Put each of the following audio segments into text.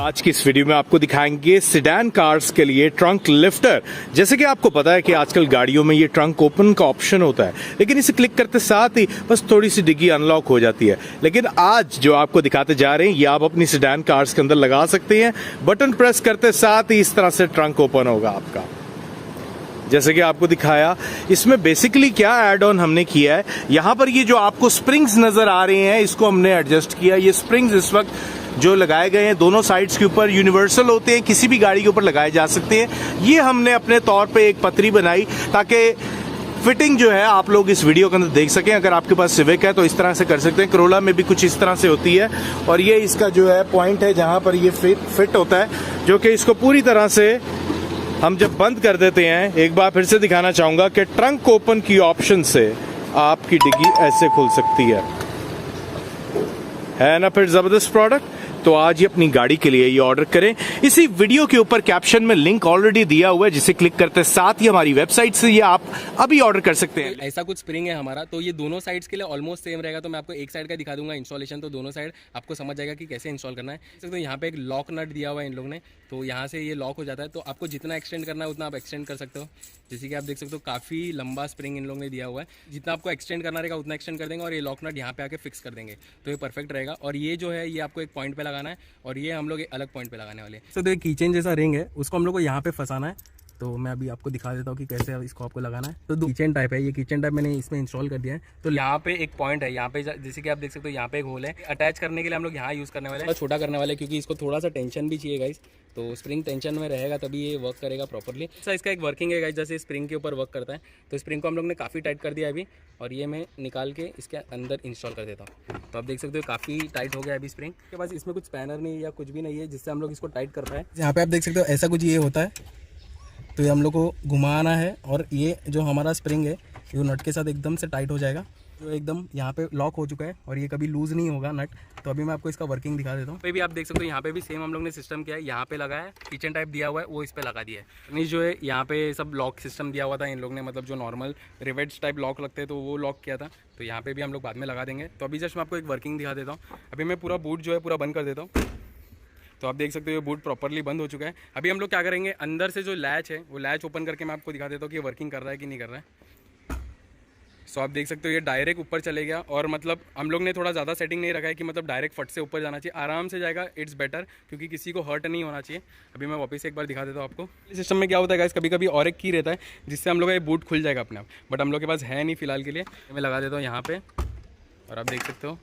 आज की इस वीडियो में आपको दिखाएंगे सेडान कार्स के लिए ट्रंक लिफ्टर। जैसे कि आपको पता है कि आजकल गाड़ियों में ये ट्रंक ओपन का ऑप्शन होता है, लेकिन इसे क्लिक करते साथ ही बस थोड़ी सी डिग्गी अनलॉक हो जाती है। लेकिन आज जो आपको दिखाते जा रहे हैं ये आप अपनी सेडान कार्स के अंदर लगा सकते हैं। बटन प्रेस करते साथ ही इस तरह से ट्रंक ओपन होगा आपका। जैसे कि आपको दिखाया, इसमें बेसिकली क्या ऐड ऑन हमने किया है, यहाँ पर ये जो आपको स्प्रिंग्स नजर आ रहे हैं इसको हमने एडजस्ट किया। ये स्प्रिंग्स इस वक्त जो लगाए गए हैं दोनों साइड्स के ऊपर यूनिवर्सल होते हैं, किसी भी गाड़ी के ऊपर लगाए जा सकते हैं। ये हमने अपने तौर पे एक पतरी बनाई ताकि फिटिंग जो है आप लोग इस वीडियो के अंदर देख सकें। अगर आपके पास सिविक है तो इस तरह से कर सकते हैं, करोला में भी कुछ इस तरह से होती है। और ये इसका जो है पॉइंट है जहां पर ये फिट होता है, जो कि इसको पूरी तरह से हम जब बंद कर देते हैं, एक बार फिर से दिखाना चाहूंगा कि ट्रंक ओपन की ऑप्शन से आपकी डिग्गी ऐसे खुल सकती है ना। फिर जबरदस्त प्रोडक्ट। तो आज ही अपनी गाड़ी के लिए ये ऑर्डर करें। इसी वीडियो के ऊपर कैप्शन में लिंक ऑलरेडी दिया हुआ है, जिसे क्लिक करते साथ ही हमारी वेबसाइट से ये आप अभी ऑर्डर कर सकते हैं। ऐसा कुछ स्प्रिंग है हमारा, तो ये दोनों साइड्स के लिए ऑलमोस्ट सेम रहेगा। तो मैं आपको एक साइड का दिखा दूंगा इंस्टॉलेशन, तो दोनों साइड आपको समझ जाएगा कि कैसे इंस्टॉल करना है। तो यहाँ पे एक लॉक नट दिया हुआ है इन लोगों ने, तो यहाँ से ये लॉक हो जाता है। तो आपको जितना एक्सटेंड करना है उतना आप एक्सटेंड कर सकते हो। जैसे कि आप देख सकते हो काफ़ी लंबा स्प्रिंग इन लोगों ने दिया हुआ है। जितना आपको एक्सटेंड करना रहेगा उतना एक्सटेंड कर देंगे और ये लॉक नट यहाँ पे आके फिक्स कर देंगे, तो ये परफेक्ट रहेगा। और ये जो है ये आपको एक पॉइंट पे लगाना है और ये हम लोग एक अलग पॉइंट पे लगाने वाले हैं। तो कीचेन जैसा रिंग है, उसको हम लोग को यहाँ पे फंसाना है। तो मैं अभी आपको दिखा देता हूँ कि कैसे इसको आपको लगाना है। तो किचन टाइप है, ये किचन टाइप मैंने इसमें इंस्टॉल कर दिया है। तो यहाँ पे एक पॉइंट है, यहाँ पे जैसे कि आप देख सकते हो यहाँ पे एक होल है। अटैच करने के लिए हम लोग यहाँ यूज़ करने वाले हैं, छोटा करने वाले, क्योंकि इसको थोड़ा सा टेंशन भी चाहिए गाइस। तो स्प्रिंग टेंशन में रहेगा तभी ये वर्क करेगा प्रॉपरली। अच्छा, इसका एक वर्किंग है गाइस, जैसे स्प्रिंग के ऊपर वर्क करता है। तो स्प्रिंग को हम लोग ने काफ़ी टाइट कर दिया अभी, और ये मैं निकाल के इसके अंदर इंस्टॉल कर देता हूँ। तो आप देख सकते हो काफ़ी टाइट हो गया अभी स्प्रिंग के पास। इसमें कुछ स्पैनर नहीं या कुछ भी नहीं है जिससे हम लोग इसको टाइट कर पाए। यहाँ पे आप देख सकते हो ऐसा कुछ ये होता है, तो ये हम लोग को घुमाना है और ये जो हमारा स्प्रिंग है ये नट के साथ एकदम से टाइट हो जाएगा, जो एकदम यहाँ पे लॉक हो चुका है और ये कभी लूज़ नहीं होगा नट। तो अभी मैं आपको इसका वर्किंग दिखा देता हूँ। भी आप देख सकते हो यहाँ पे भी सेम हम लोग ने सिस्टम किया है, यहाँ पे लगा है, किचन टाइप दिया हुआ है वो इस पे लगा दिया है। नीचे जो है यहाँ पे सब लॉक सिस्टम दिया हुआ था इन लोग ने, मतलब जो नॉर्मल रिवेट्स टाइप लॉक लगते हैं तो वो लॉक किया था। तो यहाँ पे भी हम लोग बाद में लगा देंगे। तो अभी जस्ट मैं आपको एक वर्किंग दिखा देता हूँ। अभी मैं पूरा बूट जो है पूरा बंद कर देता हूँ। तो आप देख सकते हो ये बूट प्रॉपर्ली बंद हो चुका है। अभी हम लोग क्या करेंगे, अंदर से जो लैच है वो लैच ओपन करके मैं आपको दिखा देता हूँ कि ये वर्किंग कर रहा है कि नहीं कर रहा है। सो आप देख सकते हो ये डायरेक्ट ऊपर चले गया, और मतलब हम लोग ने थोड़ा ज़्यादा सेटिंग नहीं रखा है कि मतलब डायरेक्ट फट से ऊपर जाना चाहिए, आराम से जाएगा, इट्स बेटर, क्योंकि किसी को हर्ट नहीं होना चाहिए। अभी मैं वापस एक बार दिखा देता हूँ आपको। सिस्टम में क्या होता है गाइस, कभी कभी और एक की रहता है जिससे हम लोग का ये बूट खुल जाएगा अपने आप, बट हम लोग के पास है नहीं फिलहाल के लिए। मैं लगा देता हूँ यहाँ पर और आप देख सकते हो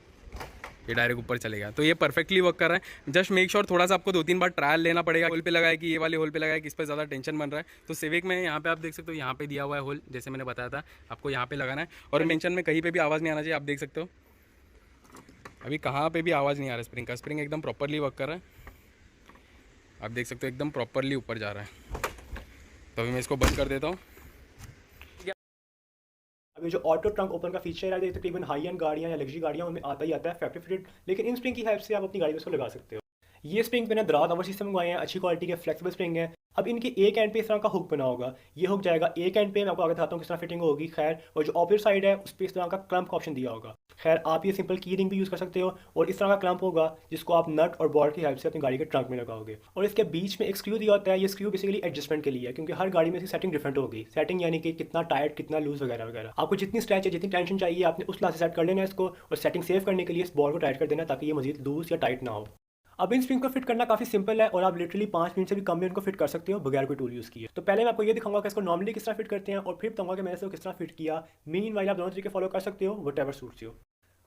ये डायरेक्ट ऊपर चलेगा। तो ये परफेक्टली वर्क कर रहा है। जस्ट मेक श्योर थोड़ा सा आपको 2-3 बार ट्रायल लेना पड़ेगा। होल पे लगाया कि ये वाले होल पे लगाया कि इस पर ज़्यादा टेंशन बन रहा है। तो सिविक में यहाँ पे आप देख सकते हो यहाँ पे दिया हुआ है होल, जैसे मैंने बताया था आपको यहाँ पे लगाना है। और टेंशन में कहीं पे भी आवाज़ नहीं आना चाहिए। आप देख सकते हो अभी कहाँ पे भी आवाज़ नहीं आ रहा है स्प्रिंग का। स्प्रिंग एकदम प्रॉपरली वर्क कर रहा है, आप देख सकते हो एकदम प्रॉपरली ऊपर जा रहा है। तो अभी मैं इसको बंद कर देता हूँ। अभी जो ऑटो ट्रंक ओपन का फीचर है, तकरीबन हाई एंड गाड़ियाँ या लग्जरी गाड़ियाँ उनमें आता ही आता है फैक्ट्री फिटेड, लेकिन इन स्प्रिंग की हेल्प से आप अपनी गाड़ी में इसको लगा सकते हो। ये स्प्रिंग मैंने दराज ओवर सिस्टम मंगवाए हैं, अच्छी क्वालिटी के फ्लेक्सिबल स्प्रिंग है। अब इनके एक एंड पे इस तरह का हुक बना होगा, ये हुक जाएगा एक एंड पे, मैं आपको आगे बताता हूँ किस तरह फिटिंग होगी। खैर, और जो ऑपोजिट साइड है उस पर इस तरह का क्लम्प का ऑप्शन दिया होगा। खैर, आप ये सिंपल की रिंग भी यूज़ कर सकते हो, और इस तरह का क्लम्प होगा जिसको आप नट और बॉल्ट की हेल्प से अपनी गाड़ी के ट्रंक में लगाओगे। और इसके बीच में एक स्क्रू दिया होता है, ये स्क्रू बेसिकली एडजस्टमेंट के लिए है, क्योंकि हर गाड़ी में इसकी सेटिंग डिफरेंट होगी। सेटिंग यानी कि कितना टाइट, कितना लूज वगैरह वगैरह। आपको जितनी स्ट्रेच है, जितनी टेंशन चाहिए, आपने उस क्लास से सेट कर लेना है इसको, और सेटिंग सेव करने के लिए इस बॉल को टाइट कर देना ताकि ये मजीद लूज या टाइट ना हो। अब इन स्प्रिंग को फिट करना काफ़ी सिंपल है, और आप लिटरली 5 मिनट से भी कम में इनको फिट कर सकते हो बगैर कोई टूल यूज़ किए। तो पहले मैं आपको ये दिखाऊंगा कि इसको नॉर्मली किस तरह फिट करते हैं, और फिर बताऊंगा कि मैंने इसको किस तरह फिट किया। मीन वाइल आप दोनों तरीके फॉलो कर सकते हो, वट एवर सूट्स यू।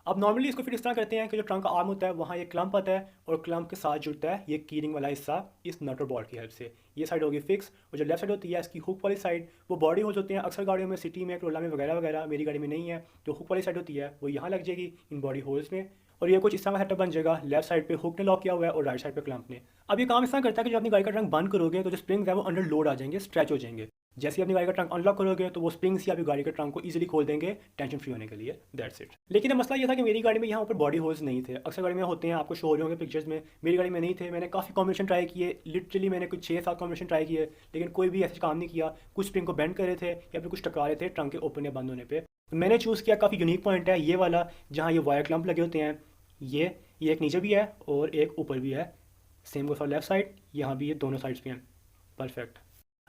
अब नॉर्मली इसको फिट इस तरह करते हैं कि जो ट्रंक का आर्म होता है वहाँ ये क्लम्प आता है, और क्लम्प के साथ जुड़ता है ये कीरिंग वाला हिस्सा इस नट और बॉल्ट की हेल्प से। ये साइड होगी फिक्स, और जो लेफ्ट साइड होती है इसकी हुक वाली साइड, वो बॉडी होल्स होते हैं अक्सर गाड़ियों में, सिटी में, टोला में वगैरह वगैरह। मेरी गाड़ी में नहीं है, जो हुक वाली साइड होती है वो यहाँ लग जाएगी इन बॉडी होल्स में, और ये कुछ इस तरह का सेटअप बन जाएगा। लेफ्ट साइड पे हुक ने लॉक किया हुआ है और राइट साइड पे क्लम्प ने। अब ये काम इस तरह करता है कि जब अपनी गाड़ी का ट्रंक बंद करोगे तो जो स्प्रिंग्स है वो अंडर लोड आ जाएंगे, स्ट्रेच हो जाएंगे। जैसे ही अपनी गाड़ी का ट्रंक अनलॉक करोगे तो वो स्प्रिंग्स ही आपकी गाड़ी के ट्रंक को इजीली खोल देंगे, टेंशन फ्री होने के लिए। That's it. लेकिन मसला ये था कि मेरी गाड़ी में यहाँ ऊपर बॉडी होल्स नहीं थे। अक्सर गाड़ी में होते हैं, आपको शो हो रहे होंगे पिक्चर्स में, मेरी गाड़ी में नहीं थे। मैंने काफ़ी कॉम्बिनेशन ट्राई किए, लिटरली मैंने कुछ 6-7 कॉम्बिनेशन ट्राई किए, लेकिन कोई भी ऐसे काम नहीं किया। कुछ स्प्रिंग को बेंड कर रहे थे या फिर कुछ टकरा रहे थे ट्रंक के ओपन या बंद होने पर। मैंने चूज़ किया काफ़ी यूनिक पॉइंट है ये वाला, जहाँ ये वायर क्लम्प लगे होते हैं। ये एक नीचे भी है और एक ऊपर भी है। Same goes for left side, यहाँ भी ये दोनों साइड्स पे हैं, परफेक्ट।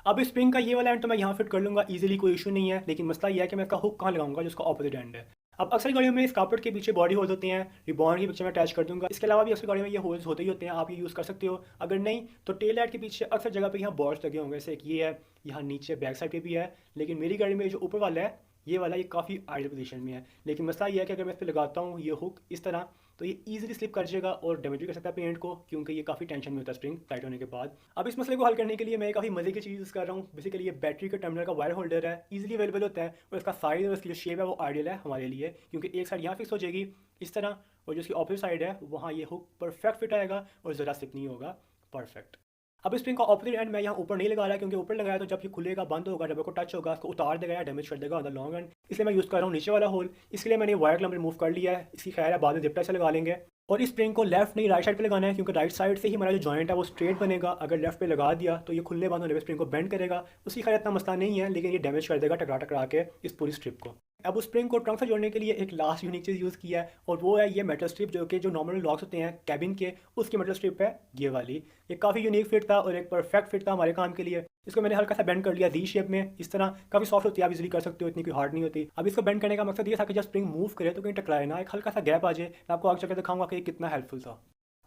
अब इस स्प्रिंग का ये वाला एंड तो मैं यहाँ फिट कर लूँगा इजीली, कोई इशू नहीं है, लेकिन मसला ये है कि मैं इसका हुक कहाँ लगाऊंगा जिसका ऑपोजिट एंड है। अब अक्सर गाड़ियों में इस कार्पेट के पीछे बॉडी होल्स होते हैं, रिबॉन के पीछे मैं अटैच कर दूंगा। इसके अलावा भी अक्सर गाड़ियों में ये होल्स होते ही होते हैं, आप ये यूज़ कर सकते हो। अगर नहीं तो टेल लाइट के पीछे अक्सर जगह पे यहाँ बॉर्ड्स लगे होंगे, जैसे एक ये है, यहाँ नीचे बैक साइड पे भी है, लेकिन मेरी गाड़ी में जो ऊपर वाला है ये वाला ये काफ़ी आइडियल पोजीशन में है। लेकिन मसला ये है कि अगर मैं इस पर लगाता हूँ ये हुक इस तरह, तो ये ईजिली स्लिप कर जाएगा और डैमेज भी कर सकता है पेंट को, क्योंकि ये काफ़ी टेंशन में होता है स्प्रिंग टाइट होने के बाद। अब इस मसले को हल करने के लिए मैं काफ़ी मजे की चीज़ यूज़ कर रहा हूँ। बेसिकली ये बैटरी के टर्मिनल का वायर होल्डर है, ईजिली अवेलेबल होता है और इसका साइज और इसकी जो शेप है वो आइडियल है हमारे लिए, क्योंकि एक साइड यहाँ फिक्स हो जाएगी इस तरह, और जो इसकी ऑपोजिट साइड है वहाँ ये हुक परफेक्ट फिट आएगा और ज़रा स्लिप नहीं होगा, परफेक्ट। अब स्प्रिंग का ऑपोजिट एंड मैं यहाँ ऊपर नहीं लगा रहा, क्योंकि ऊपर लगाया तो जब ये खुलेगा बंद होगा, रबर को टच होगा, उसको उतार देगा या डैमेज कर देगा ऑन द लॉन्ग एंड, इसलिए मैं यूज़ कर रहा हूँ नीचे वाला होल। इसके लिए मैंने वायर क्लम रिमूव कर लिया है, इसकी खैर है बाद में जिप टाइप से लगा लेंगे। और इस स्प्रिंग को लेफ्ट नहीं राइट साइड पे लगाना है, क्योंकि राइट साइड से ही हमारा जो जॉइंट है वो स्ट्रेट बनेगा। अगर लेफ्ट पे लगा दिया तो ये खुलने बंद होने पे स्प्रिंग को बेंड करेगा, उसकी खैर इतना मसला नहीं है, लेकिन ये डैमेज कर देगा टकरा टकरा के इस पूरी स्ट्रिप को। अब उस स्प्रिंग को ट्रंक से जोड़ने के लिए एक लास्ट यूनिक चीज़ यूज़ किया है, और वो है ये मेटल स्ट्रिप, जो कि जो नॉर्मल लॉक्स होते हैं कैबिन के, उसकी मेटल स्ट्रिप है ये वाली। ये काफ़ी यूनिक फिट था और एक परफेक्ट फिट था हमारे काम के लिए। इसको मैंने हल्का सा बेंड कर लिया दी शेप में, इस तरह काफ़ी सॉफ्ट होती है, आप इजीली कर सकते हो, इतनी कोई हार्ड नहीं होती। अब इसको बेंड करने का मकसद ये था कि जब स्प्रिंग मूव करे तो कहीं टकराए ना, एक हल्का सा गैप आ जाए। मैं आपको आगे चलकर दिखाऊंगा कि ये कितना हेल्पफुल था।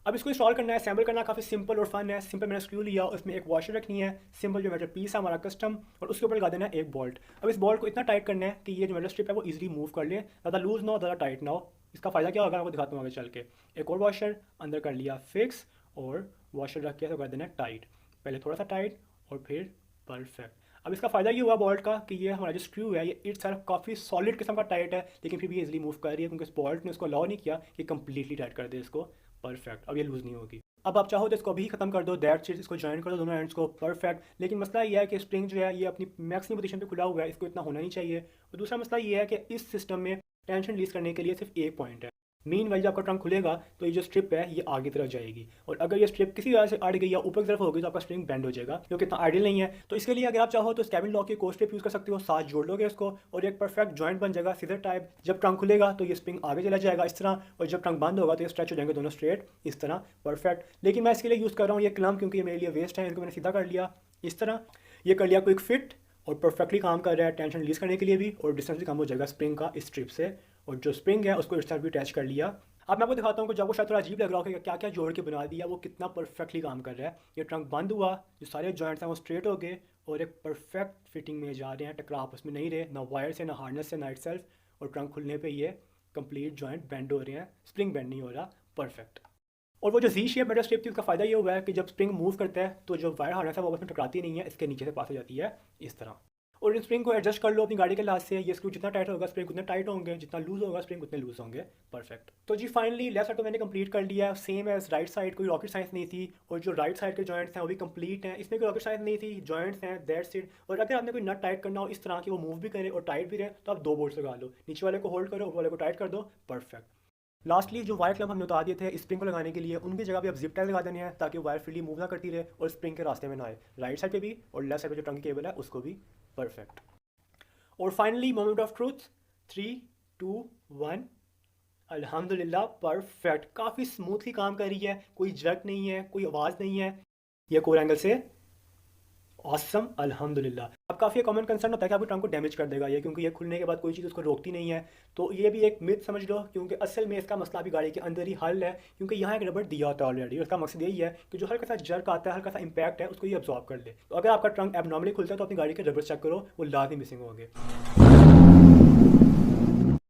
अब इसको इंस्टॉल करना है, असेंबल करना काफ़ी सिंपल और फन है। सिंपल मैंने स्क्रू लिया, उसमें एक वॉशर रखनी है, सिंपल जो मेटल पीस है हमारा कस्टम, और उसके ऊपर लगा देना है एक बोल्ट। अब इस बोल्ट को इतना टाइट करना है कि ये जो मेटल स्ट्रिप है वो इजीली मूव कर ले, ज़्यादा लूज ना हो ज़्यादा टाइट ना हो। इसका फ़ायदा क्या होगा आपको दिखाता हूँ आगे चल के। एक और वॉशर अंदर कर लिया फिक्स, और वॉशर रख के तो कर देना टाइट, पहले थोड़ा सा टाइट और फिर परफेक्ट। अब इसका फ़ायदा ये हुआ बोल्ट का कि ये हमारा जो स्क्रू है ये इट सेल्फ काफ़ी सॉलिड किस्म का टाइट है, लेकिन फिर भी इजीली मूव कर रही है, क्योंकि इस बोल्ट ने उसको अलाउ नहीं किया कि कंप्लीटली टाइट कर दे इसको, परफेक्ट। अब ये लूज़ नहीं होगी। अब आप चाहो तो इसको अभी ख़त्म कर दो, दैट्स इट, इसको ज्वाइन कर दो दोनों एंड्स को, परफेक्ट। लेकिन मसला ये है कि स्प्रिंग जो है ये अपनी मैक्सिमम पोजीशन पे खुला हुआ है, इसको इतना होना नहीं चाहिए। और दूसरा मसला ये है कि इस सिस्टम में टेंशन रिलीज करने के लिए सिर्फ एक पॉइंट है। मीन वाइज आपका ट्रंक खुलेगा तो ये जो स्ट्रिप है ये आगे तरफ जाएगी, और अगर ये स्ट्रिप किसी वजह से अड़ गई या ऊपर की तरफ होगी तो आपका स्प्रिंग बेंड हो जाएगा, जो कि इतना आइडियल नहीं है। तो इसके लिए अगर आप चाहो तो कैबिन लॉक की कोर स्ट्रिप यूज़ कर सकते हो, साथ जोड़ लोगे इसको और एक परफेक्ट जॉइंट बन जाएगा सीजर टाइप। जब ट्रंक खुलेगा तो ये स्प्रिंग आगे चला जाएगा इस तरह, और जब ट्रंक बंद होगा तो ये स्ट्रेच हो जाएंगे दोनों स्ट्रेट इस तरह, परफेक्ट। लेकिन मैं इसके लिए यूज़ कर रहा हूँ ये क्लम, क्योंकि ये मेरे लिए वेस्ट है, इनको मैंने सीधा कर लिया इस तरह। ये कर लिया क्विक फिट और परफेक्टली काम कर रहा है टेंशन रिलीज करने के लिए भी, और डिस्टेंस भी कम हो जाएगा स्प्रिंग का इस स्ट्रिप से। और जो स्प्रिंग है उसको इस तरह भी अटैच कर लिया। अब मैं आपको दिखाता हूँ कि जब वो शायद थोड़ा अजीब लग रहा हो कि क्या क्या जोड़ के बना दिया, वो कितना परफेक्टली काम कर रहा है। ये ट्रंक बंद हुआ, जो सारे जॉइंट्स हैं वो स्ट्रेट हो गए और एक परफेक्ट फिटिंग में जा रहे हैं, टकरा आपस में नहीं रहे, ना वायर से, ना हार्नेस से, ना इट सेल्फ। और ट्रंक खुलने पे ये कंप्लीट जॉइंट बेंड हो रहे हैं, स्प्रिंग बेंड नहीं हो रहा, परफेक्ट। और वो जो जी शेप मेटल स्ट्रिप थी उसका फ़ायदा ये हुआ है कि जब स्प्रिंग मूव करता है तो जो वायर हार्नेस है वो आपस में टकराती नहीं है, इसके नीचे से पास हो जाती है इस तरह। और इन स्प्रिंग को एडजस्ट कर लो अपनी गाड़ी के लिहाज से, ये स्क्रू जितना टाइट होगा स्प्रिंग उतने टाइट होंगे, जितना लूज होगा स्प्रिंग उतने लूज होंगे, परफेक्ट। तो जी फाइनली लेफ्ट साइड तो मैंने कंप्लीट कर लिया है, सेम एज राइट साइड, कोई रॉकेट साइंस नहीं थी। और जो राइट साइड के जॉइंट्स हैं वो भी कंप्लीट हैं, इसमें कोई रॉकेट साइंस नहीं थी, जॉइंट्स हैं, दैट्स इट। और अगर आपने कोई नट टाइट करना हो इस तरह की वो मूव भी करे और टाइट भी रहे, तो आप दो बोल्ट्स लगा लो, नीचे वाले को होल्ड करो, ऊपर वाले को टाइट कर दो, परफेक्ट। लास्टली जो वायर क्लम हमने उतार दिए थे स्प्रिंग को लगाने के लिए, उनकी जगह भी अब जिप टाइल लगा देने हैं ताकि वायर फ्रीली मूव ना करती रहे और स्प्रिंग के रास्ते में ना आए, राइट साइड पे भी और लेफ्ट साइड पे जो ट्रंक की केबल है उसको भी, परफेक्ट। और फाइनली मोमेंट ऑफ ट्रूथ, 3, 2, 1, अल्हम्दुलिल्लाह परफेक्ट, काफ़ी स्मूथली काम कर रही है, कोई जर्क नहीं है, कोई आवाज़ नहीं है, ये कोर एंगल से ऑसम, अल्हम्दुलिल्लाह। अब काफ़ी कॉमन कंसर्न होता है कि आपके ट्रंक को डैमेज कर देगा ये, क्योंकि ये खुलने के बाद कोई चीज़ उसको रोकती नहीं है। तो ये भी एक मिथ समझ लो, क्योंकि असल में इसका मसला भी गाड़ी के अंदर ही हल है, क्योंकि यहाँ एक रबड़ दिया होता है ऑलरेडी। उसका मकसद यही है कि जो हल्का सा जर्क आता है, हल्का सा इंपैक्ट है, उसको ये अब्जॉर्ब कर ले। तो अगर आपका ट्रंक एबनॉर्मली खुलता है तो अपनी गाड़ी के रबड़ चेक करो, वो लाजमी मिसिंग होंगे।